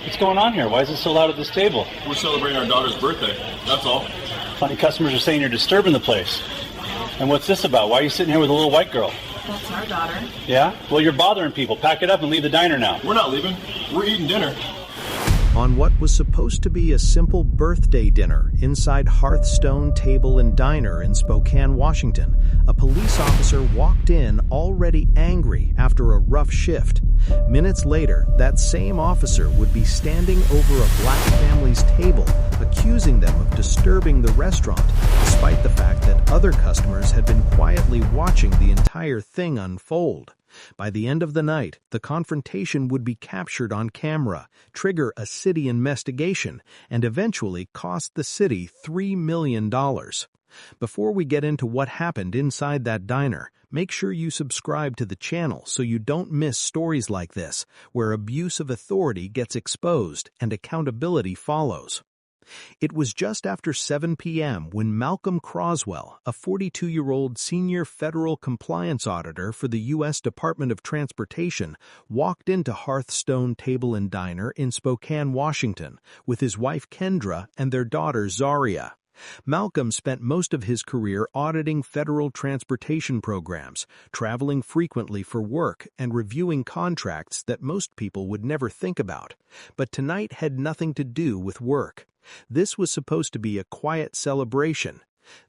What's going on here? Why is it so loud at this table? We're celebrating our daughter's birthday, that's all. Funny customers are saying you're disturbing the place. And what's this about? Why are you sitting here with a little white girl? That's our daughter. Yeah? Well, you're bothering people. Pack it up and leave the diner now. We're not leaving. We're eating dinner. On what was supposed to be a simple birthday dinner inside Hearthstone Table and Diner in Spokane, Washington, a police officer walked in already angry after a rough shift. Minutes later, that same officer would be standing over a black family's table, accusing them of disturbing the restaurant, despite the fact that other customers had been quietly watching the entire thing unfold. By the end of the night, the confrontation would be captured on camera, trigger a city investigation, and eventually cost the city $3 million. Before we get into what happened inside that diner, make sure you subscribe to the channel so you don't miss stories like this, where abuse of authority gets exposed and accountability follows. It was just after 7 p.m. when Malcolm Croswell, a 42-year-old senior federal compliance auditor for the U.S. Department of Transportation, walked into Hearthstone Table and Diner in Spokane, Washington, with his wife Kendra and their daughter Zaria. Malcolm spent most of his career auditing federal transportation programs, traveling frequently for work and reviewing contracts that most people would never think about. But tonight had nothing to do with work. This was supposed to be a quiet celebration.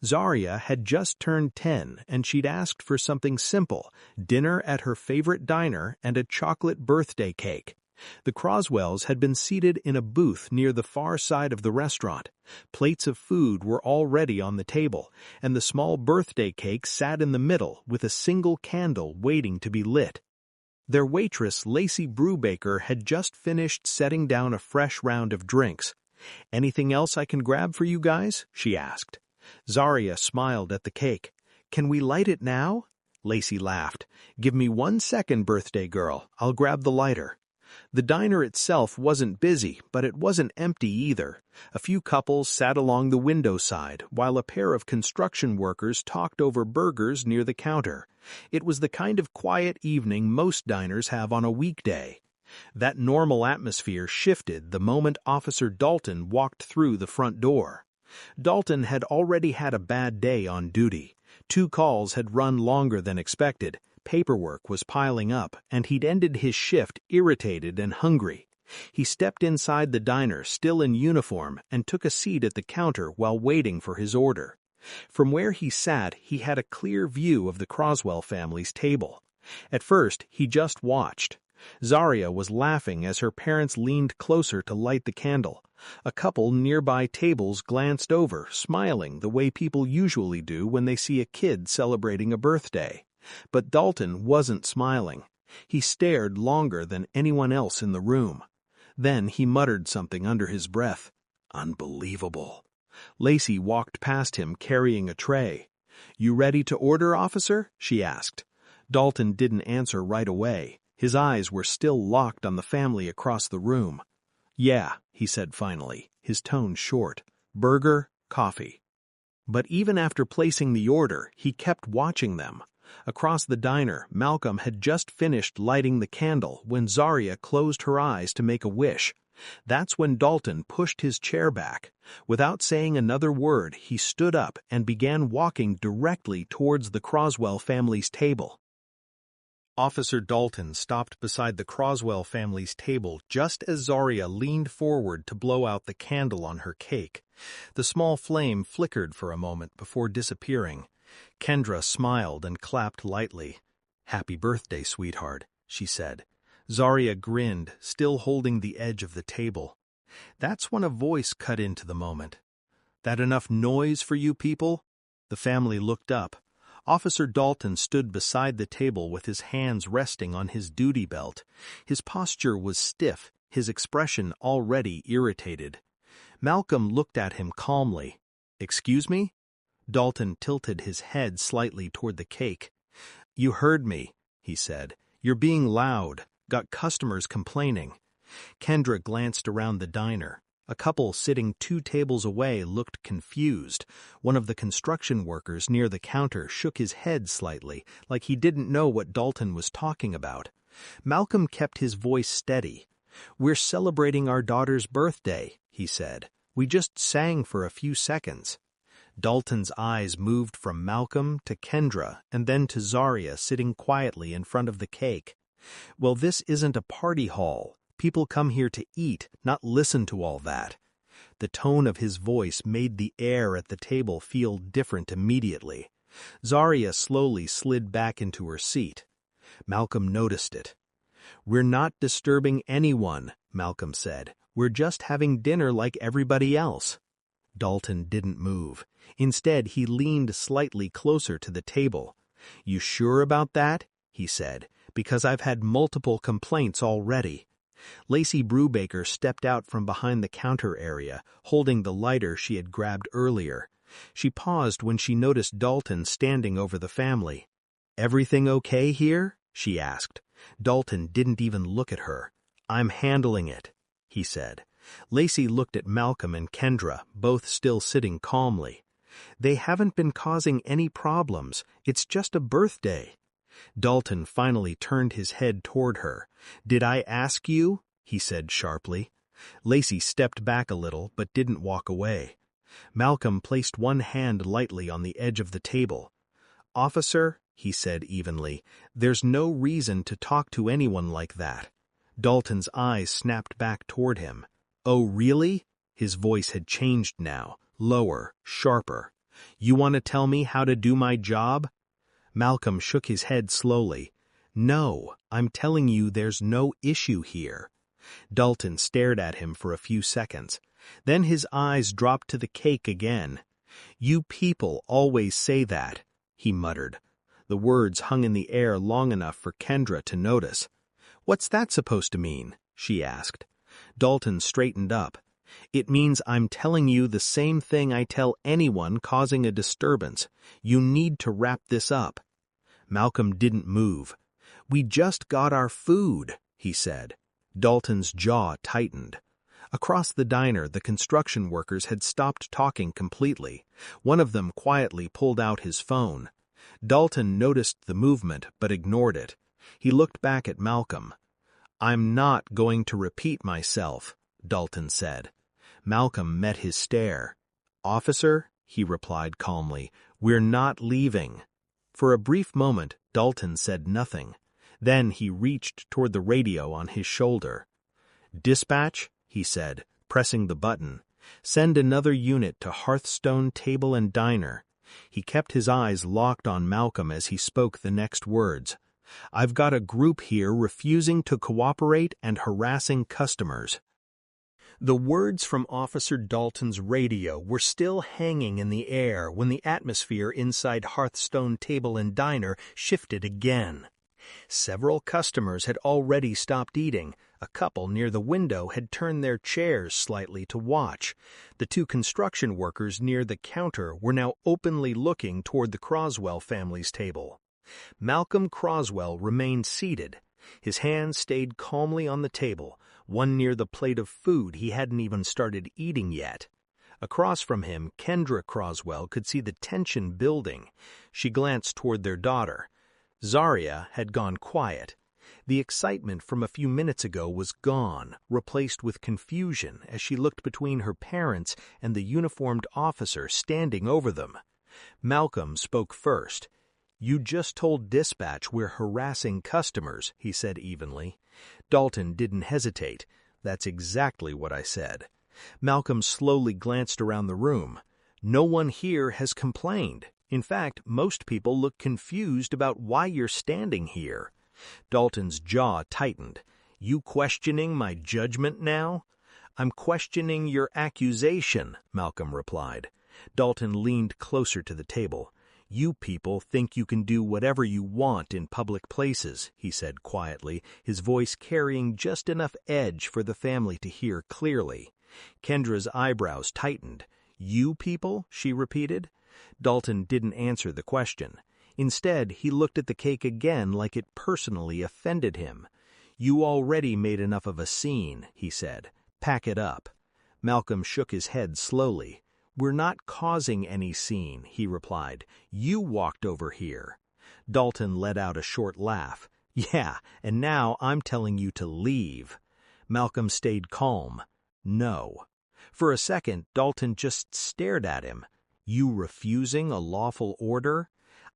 Zaria had just turned 10 and she'd asked for something simple, dinner at her favorite diner and a chocolate birthday cake. The Croswells had been seated in a booth near the far side of the restaurant. Plates of food were already on the table, and the small birthday cake sat in the middle with a single candle waiting to be lit. Their waitress, Lacey Brubaker, had just finished setting down a fresh round of drinks. "Anything else I can grab for you guys?" she asked. Zaria smiled at the cake. "Can we light it now?" Lacey laughed. "Give me 1 second, birthday girl. I'll grab the lighter." The diner itself wasn't busy, but it wasn't empty either. A few couples sat along the window side, while a pair of construction workers talked over burgers near the counter. It was the kind of quiet evening most diners have on a weekday. That normal atmosphere shifted the moment Officer Dalton walked through the front door. Dalton had already had a bad day on duty. 2 calls had run longer than expected. Paperwork was piling up, and he'd ended his shift irritated and hungry. He stepped inside the diner, still in uniform, and took a seat at the counter while waiting for his order. From where he sat, he had a clear view of the Croswell family's table. At first, he just watched. Zaria was laughing as her parents leaned closer to light the candle. A couple nearby tables glanced over, smiling the way people usually do when they see a kid celebrating a birthday. But Dalton wasn't smiling. He stared longer than anyone else in the room. Then he muttered something under his breath. "Unbelievable." Lacey walked past him carrying a tray. "You ready to order, officer?" she asked. Dalton didn't answer right away. His eyes were still locked on the family across the room. "Yeah," he said finally, his tone short. "Burger, coffee." But even after placing the order, he kept watching them. Across the diner, Malcolm had just finished lighting the candle when Zaria closed her eyes to make a wish. That's when Dalton pushed his chair back. Without saying another word, he stood up and began walking directly towards the Croswell family's table. Officer Dalton stopped beside the Croswell family's table just as Zaria leaned forward to blow out the candle on her cake. The small flame flickered for a moment before disappearing. Kendra smiled and clapped lightly. "Happy birthday, sweetheart," she said. Zaria grinned, still holding the edge of the table. That's when a voice cut into the moment. "That enough noise for you people?" The family looked up. Officer Dalton stood beside the table with his hands resting on his duty belt. His posture was stiff, his expression already irritated. Malcolm looked at him calmly. "Excuse me?" Dalton tilted his head slightly toward the cake. "You heard me," he said. "You're being loud. Got customers complaining." Kendra glanced around the diner. A couple sitting 2 tables away looked confused. One of the construction workers near the counter shook his head slightly, like he didn't know what Dalton was talking about. Malcolm kept his voice steady. "We're celebrating our daughter's birthday," he said. "We just sang for a few seconds." Dalton's eyes moved from Malcolm to Kendra and then to Zaria sitting quietly in front of the cake. "Well, this isn't a party hall. People come here to eat, not listen to all that." The tone of his voice made the air at the table feel different immediately. Zaria slowly slid back into her seat. Malcolm noticed it. "We're not disturbing anyone," Malcolm said. "We're just having dinner like everybody else." Dalton didn't move. Instead, he leaned slightly closer to the table. "You sure about that?" he said. "Because I've had multiple complaints already." Lacey Brubaker stepped out from behind the counter area, holding the lighter she had grabbed earlier. She paused when she noticed Dalton standing over the family. "Everything okay here?" she asked. Dalton didn't even look at her. "I'm handling it," he said. Lacey looked at Malcolm and Kendra, both still sitting calmly. "They haven't been causing any problems. It's just a birthday." Dalton finally turned his head toward her. "Did I ask you?" he said sharply. Lacey stepped back a little but didn't walk away. Malcolm placed one hand lightly on the edge of the table. "Officer," he said evenly, "there's no reason to talk to anyone like that." Dalton's eyes snapped back toward him. "Oh, really?" His voice had changed now, lower, sharper. "You want to tell me how to do my job?" Malcolm shook his head slowly. "No, I'm telling you there's no issue here." Dalton stared at him for a few seconds. Then his eyes dropped to the cake again. "You people always say that," he muttered. The words hung in the air long enough for Kendra to notice. "What's that supposed to mean?" she asked. Dalton straightened up. "It means I'm telling you the same thing I tell anyone causing a disturbance. You need to wrap this up." Malcolm didn't move. "We just got our food," he said. Dalton's jaw tightened. Across the diner, the construction workers had stopped talking completely. One of them quietly pulled out his phone. Dalton noticed the movement but ignored it. He looked back at Malcolm. "I'm not going to repeat myself," Dalton said. Malcolm met his stare. "Officer," he replied calmly, "we're not leaving." For a brief moment, Dalton said nothing. Then he reached toward the radio on his shoulder. "Dispatch," he said, pressing the button. "Send another unit to Hearthstone Table and Diner." He kept his eyes locked on Malcolm as he spoke the next words. "I've got a group here refusing to cooperate and harassing customers." The words from Officer Dalton's radio were still hanging in the air when the atmosphere inside Hearthstone Table and Diner shifted again. Several customers had already stopped eating. A couple near the window had turned their chairs slightly to watch. The two construction workers near the counter were now openly looking toward the Croswell family's table. Malcolm Croswell remained seated. His hands stayed calmly on the table, one near the plate of food he hadn't even started eating yet. Across from him, Kendra Croswell could see the tension building. She glanced toward their daughter. Zaria had gone quiet. The excitement from a few minutes ago was gone, replaced with confusion as she looked between her parents and the uniformed officer standing over them. Malcolm spoke first. "You just told dispatch we're harassing customers," he said evenly. Dalton didn't hesitate. "That's exactly what I said." Malcolm slowly glanced around the room. "No one here has complained. In fact, most people look confused about why you're standing here." Dalton's jaw tightened. "You questioning my judgment now?" "I'm questioning your accusation," Malcolm replied. Dalton leaned closer to the table. "You people think you can do whatever you want in public places," he said quietly, his voice carrying just enough edge for the family to hear clearly. Kendra's eyebrows tightened. "You people?" she repeated. Dalton didn't answer the question. Instead, he looked at the cake again like it personally offended him. "You already made enough of a scene," he said. "Pack it up." Malcolm shook his head slowly. "We're not causing any scene," he replied. "You walked over here." Dalton let out a short laugh. "Yeah, and now I'm telling you to leave." Malcolm stayed calm. No. For a second, Dalton just stared at him. You refusing a lawful order?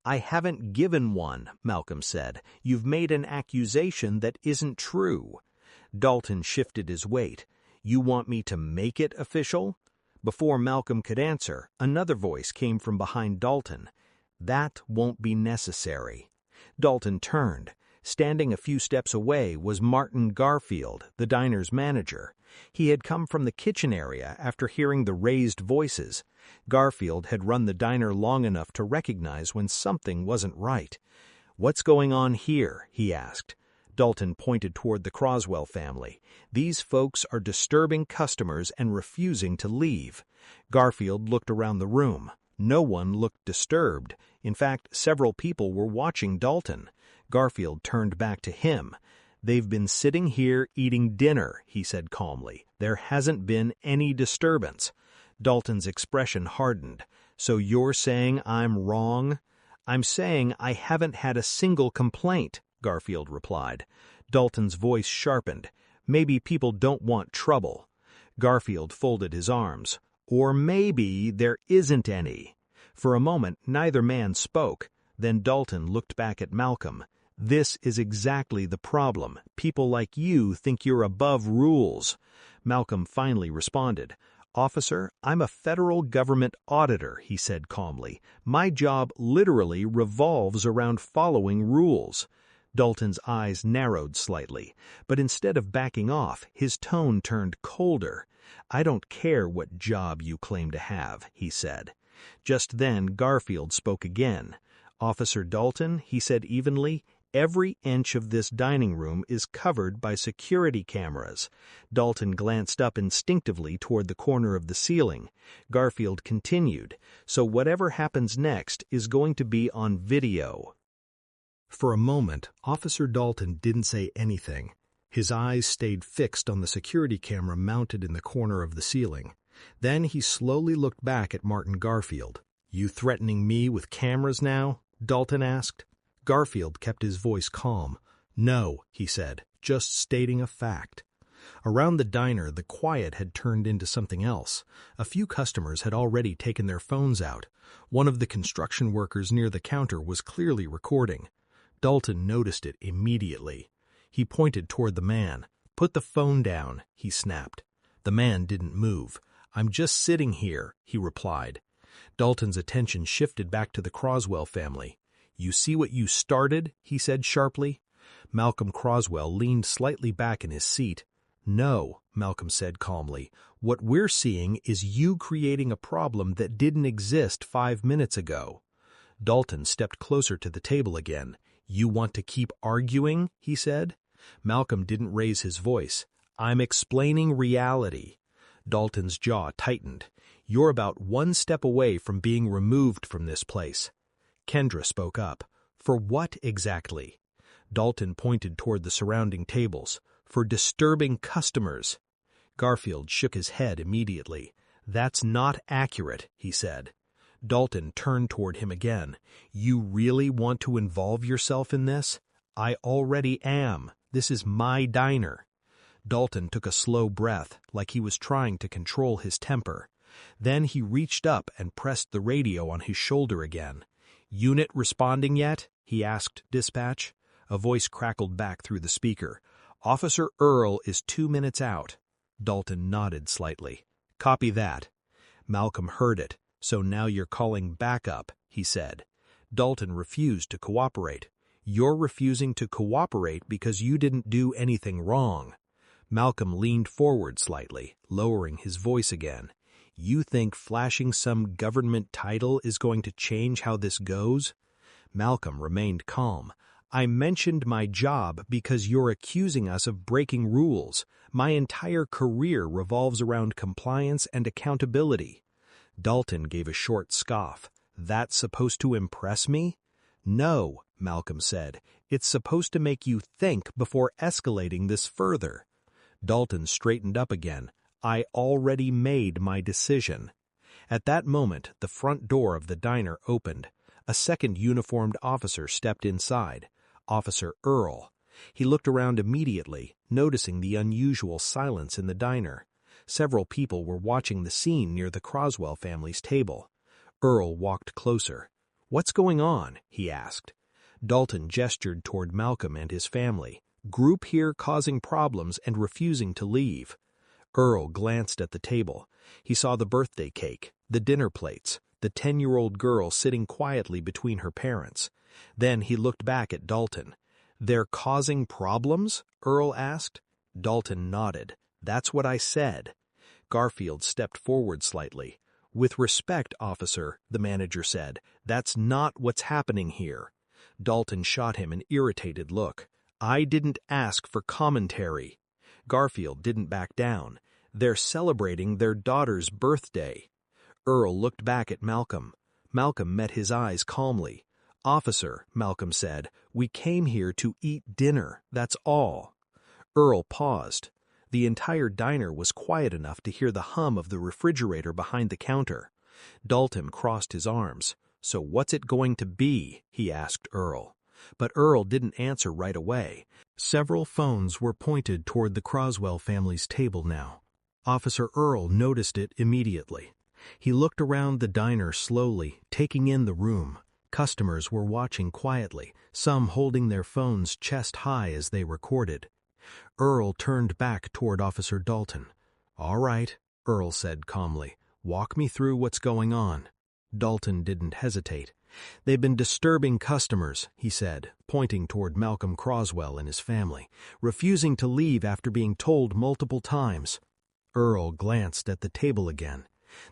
I haven't given one, Malcolm said. You've made an accusation that isn't true. Dalton shifted his weight. You want me to make it official? Before Malcolm could answer, another voice came from behind Dalton. That won't be necessary. Dalton turned. Standing a few steps away was Martin Garfield, the diner's manager. He had come from the kitchen area after hearing the raised voices. Garfield had run the diner long enough to recognize when something wasn't right. "What's going on here?" he asked. Dalton pointed toward the Croswell family. "These folks are disturbing customers and refusing to leave." Garfield looked around the room. No one looked disturbed. In fact, several people were watching Dalton. Garfield turned back to him. "They've been sitting here eating dinner," he said calmly. "There hasn't been any disturbance." Dalton's expression hardened. "So you're saying I'm wrong?" "I'm saying I haven't had a single complaint," Garfield replied. Dalton's voice sharpened. "Maybe people don't want trouble." Garfield folded his arms. "Or maybe there isn't any." For a moment, neither man spoke. Then Dalton looked back at Malcolm. "This is exactly the problem. People like you think you're above rules." Malcolm finally responded. "Officer, I'm a federal government auditor," he said calmly. "My job literally revolves around following rules." Dalton's eyes narrowed slightly, but instead of backing off, his tone turned colder. "I don't care what job you claim to have," he said. Just then Garfield spoke again. "Officer Dalton," he said evenly, "every inch of this dining room is covered by security cameras." Dalton glanced up instinctively toward the corner of the ceiling. Garfield continued, "So whatever happens next is going to be on video." For a moment, Officer Dalton didn't say anything. His eyes stayed fixed on the security camera mounted in the corner of the ceiling. Then he slowly looked back at Martin Garfield. "You threatening me with cameras now?" Dalton asked. Garfield kept his voice calm. "No," he said, "just stating a fact." Around the diner, the quiet had turned into something else. A few customers had already taken their phones out. One of the construction workers near the counter was clearly recording. Dalton noticed it immediately. He pointed toward the man. "Put the phone down," he snapped. The man didn't move. "I'm just sitting here," he replied. Dalton's attention shifted back to the Croswell family. "You see what you started?" he said sharply. Malcolm Croswell leaned slightly back in his seat. "No," Malcolm said calmly. "What we're seeing is you creating a problem that didn't exist 5 minutes ago." Dalton stepped closer to the table again. "You want to keep arguing?" he said. Malcolm didn't raise his voice. "I'm explaining reality." Dalton's jaw tightened. "You're about one step away from being removed from this place." Kendra spoke up. "For what exactly?" Dalton pointed toward the surrounding tables. "For disturbing customers." Garfield shook his head immediately. "That's not accurate," he said. Dalton turned toward him again. "You really want to involve yourself in this?" "I already am. This is my diner." Dalton took a slow breath, like he was trying to control his temper. Then he reached up and pressed the radio on his shoulder again. "Unit responding yet?" he asked dispatch. A voice crackled back through the speaker. "Officer Earl is 2 minutes out." Dalton nodded slightly. "Copy that." Malcolm heard it. "So now you're calling backup," he said. Dalton refused to cooperate. "You're refusing to cooperate because you didn't do anything wrong." Malcolm leaned forward slightly, lowering his voice again. "You think flashing some government title is going to change how this goes?" Malcolm remained calm. "I mentioned my job because you're accusing us of breaking rules. My entire career revolves around compliance and accountability." Dalton gave a short scoff. "That's supposed to impress me?" "No," Malcolm said. "It's supposed to make you think before escalating this further." Dalton straightened up again. "I already made my decision." At that moment, the front door of the diner opened. A second uniformed officer stepped inside. Officer Earl. He looked around immediately, noticing the unusual silence in the diner. Several people were watching the scene near the Croswell family's table. Earl walked closer. "What's going on?" he asked. Dalton gestured toward Malcolm and his family. "Group here causing problems and refusing to leave." Earl glanced at the table. He saw the birthday cake, the dinner plates, the 10-year-old girl sitting quietly between her parents. Then he looked back at Dalton. "They're causing problems?" Earl asked. Dalton nodded. "That's what I said." Garfield stepped forward slightly. "With respect, officer," the manager said, "that's not what's happening here." Dalton shot him an irritated look. "I didn't ask for commentary." Garfield didn't back down. "They're celebrating their daughter's birthday." Earl looked back at Malcolm. Malcolm met his eyes calmly. "Officer," Malcolm said, "we came here to eat dinner, that's all." Earl paused. The entire diner was quiet enough to hear the hum of the refrigerator behind the counter. Dalton crossed his arms. "So what's it going to be?" he asked Earl. But Earl didn't answer right away. Several phones were pointed toward the Croswell family's table now. Officer Earl noticed it immediately. He looked around the diner slowly, taking in the room. Customers were watching quietly, some holding their phones chest high as they recorded. Earl turned back toward Officer Dalton. "All right," Earl said calmly. "Walk me through what's going on." Dalton didn't hesitate. "They've been disturbing customers," he said, pointing toward Malcolm Croswell and his family, "refusing to leave after being told multiple times." Earl glanced at the table again.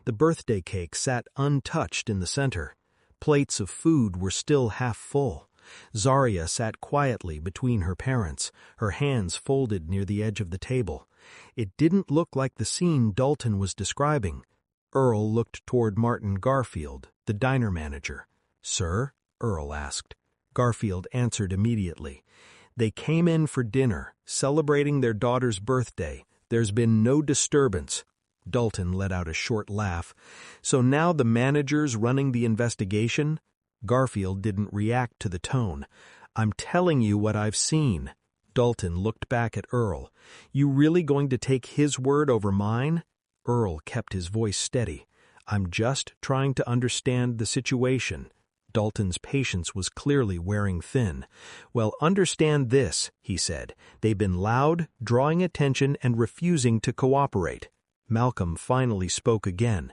The birthday cake sat untouched in the center. Plates of food were still half full. Zaria sat quietly between her parents, her hands folded near the edge of the table. It didn't look like the scene Dalton was describing. Earl looked toward Martin Garfield, the diner manager. "Sir?" Earl asked. Garfield answered immediately. "They came in for dinner, celebrating their daughter's birthday. There's been no disturbance." Dalton let out a short laugh. "So now the manager's running the investigation?" Garfield didn't react to the tone. "I'm telling you what I've seen." Dalton looked back at Earl. "You really going to take his word over mine?" Earl kept his voice steady. "I'm just trying to understand the situation." Dalton's patience was clearly wearing thin. "Well, understand this," he said. "They've been loud, drawing attention, and refusing to cooperate." Malcolm finally spoke again.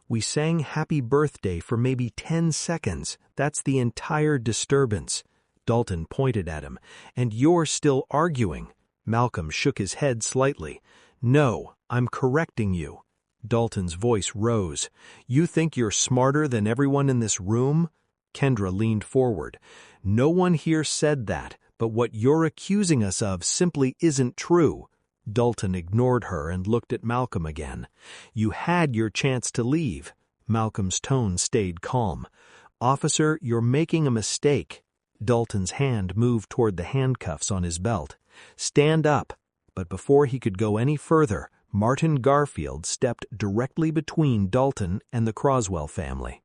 "We sang Happy Birthday for maybe 10 seconds. That's the entire disturbance." Dalton pointed at him. "And you're still arguing." Malcolm shook his head slightly. "No, I'm correcting you." Dalton's voice rose. "You think you're smarter than everyone in this room?" Kendra leaned forward. "No one here said that, but what you're accusing us of simply isn't true." Dalton ignored her and looked at Malcolm again. "You had your chance to leave." Malcolm's tone stayed calm. "Officer, you're making a mistake." Dalton's hand moved toward the handcuffs on his belt. "Stand up." But before he could go any further, Martin Garfield stepped directly between Dalton and the Croswell family.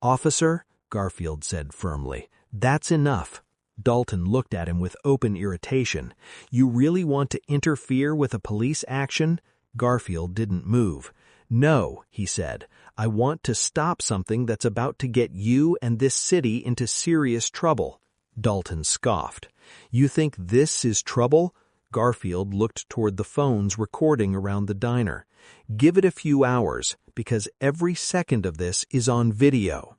"Officer," Garfield said firmly, "that's enough." Dalton looked at him with open irritation. "You really want to interfere with a police action?" Garfield didn't move. "No," he said. "I want to stop something that's about to get you and this city into serious trouble." Dalton scoffed. "You think this is trouble?" Garfield looked toward the phones recording around the diner. "Give it a few hours, because every second of this is on video."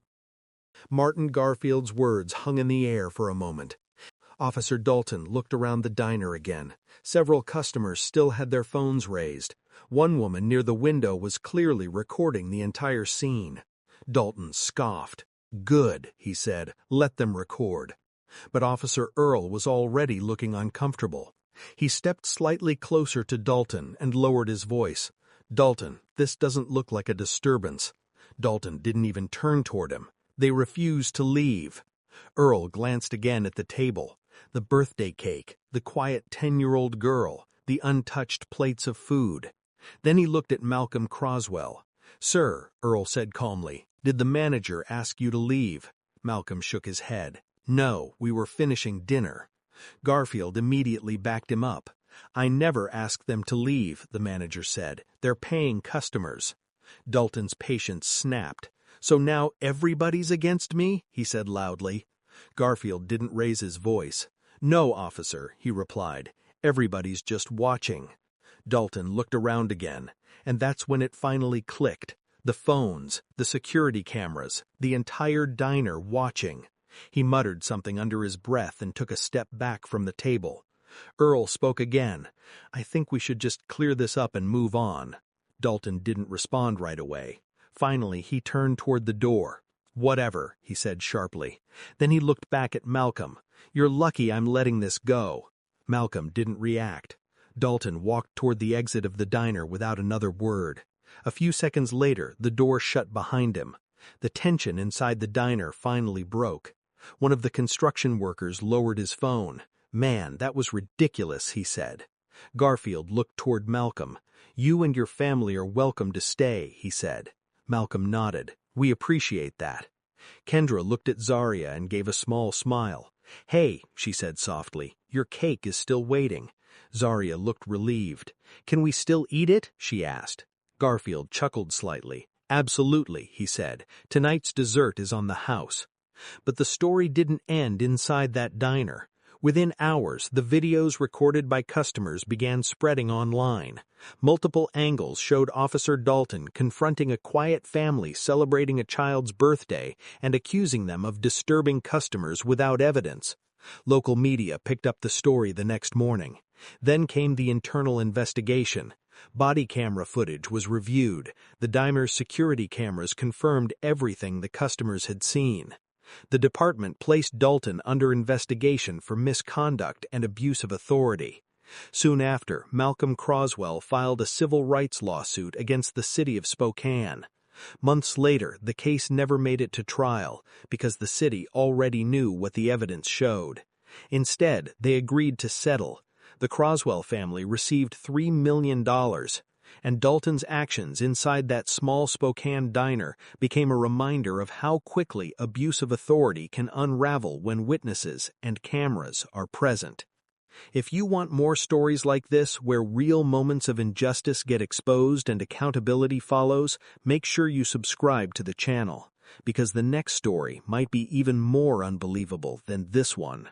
Martin Garfield's words hung in the air for a moment. Officer Dalton looked around the diner again. Several customers still had their phones raised. One woman near the window was clearly recording the entire scene. Dalton scoffed. "Good," he said. "Let them record." But Officer Earl was already looking uncomfortable. He stepped slightly closer to Dalton and lowered his voice. "Dalton, this doesn't look like a disturbance." Dalton didn't even turn toward him. "They refuse to leave." Earl glanced again at the table. The birthday cake, the quiet 10-year-old girl, the untouched plates of food. Then he looked at Malcolm Croswell. "Sir," Earl said calmly, "did the manager ask you to leave?" Malcolm shook his head. "No, we were finishing dinner." Garfield immediately backed him up. "I never asked them to leave," the manager said. "They're paying customers." Dalton's patience snapped. "So now everybody's against me?" he said loudly. Garfield didn't raise his voice. "No, officer," he replied. "Everybody's just watching." Dalton looked around again, and that's when it finally clicked. The phones, the security cameras, the entire diner watching. He muttered something under his breath and took a step back from the table. Earl spoke again. "I think we should just clear this up and move on." Dalton didn't respond right away. Finally, he turned toward the door. "Whatever," he said sharply. Then he looked back at Malcolm. "You're lucky I'm letting this go." Malcolm didn't react. Dalton walked toward the exit of the diner without another word. A few seconds later, the door shut behind him. The tension inside the diner finally broke. One of the construction workers lowered his phone. "Man, that was ridiculous," he said. Garfield looked toward Malcolm. "You and your family are welcome to stay," he said. Malcolm nodded. "We appreciate that." Kendra looked at Zaria and gave a small smile. "Hey," she said softly, "your cake is still waiting." Zaria looked relieved. "Can we still eat it?" she asked. Garfield chuckled slightly. "Absolutely," he said. "Tonight's dessert is on the house." But the story didn't end inside that diner. Within hours, the videos recorded by customers began spreading online. Multiple angles showed Officer Dalton confronting a quiet family celebrating a child's birthday and accusing them of disturbing customers without evidence. Local media picked up the story the next morning. Then came the internal investigation. Body camera footage was reviewed. The diner's security cameras confirmed everything the customers had seen. The department placed Dalton under investigation for misconduct and abuse of authority. Soon after, Malcolm Croswell filed a civil rights lawsuit against the city of Spokane. Months later, the case never made it to trial because the city already knew what the evidence showed. Instead, they agreed to settle. The Croswell family received $3 million, and Dalton's actions inside that small Spokane diner became a reminder of how quickly abuse of authority can unravel when witnesses and cameras are present. If you want more stories like this where real moments of injustice get exposed and accountability follows, make sure you subscribe to the channel, because the next story might be even more unbelievable than this one.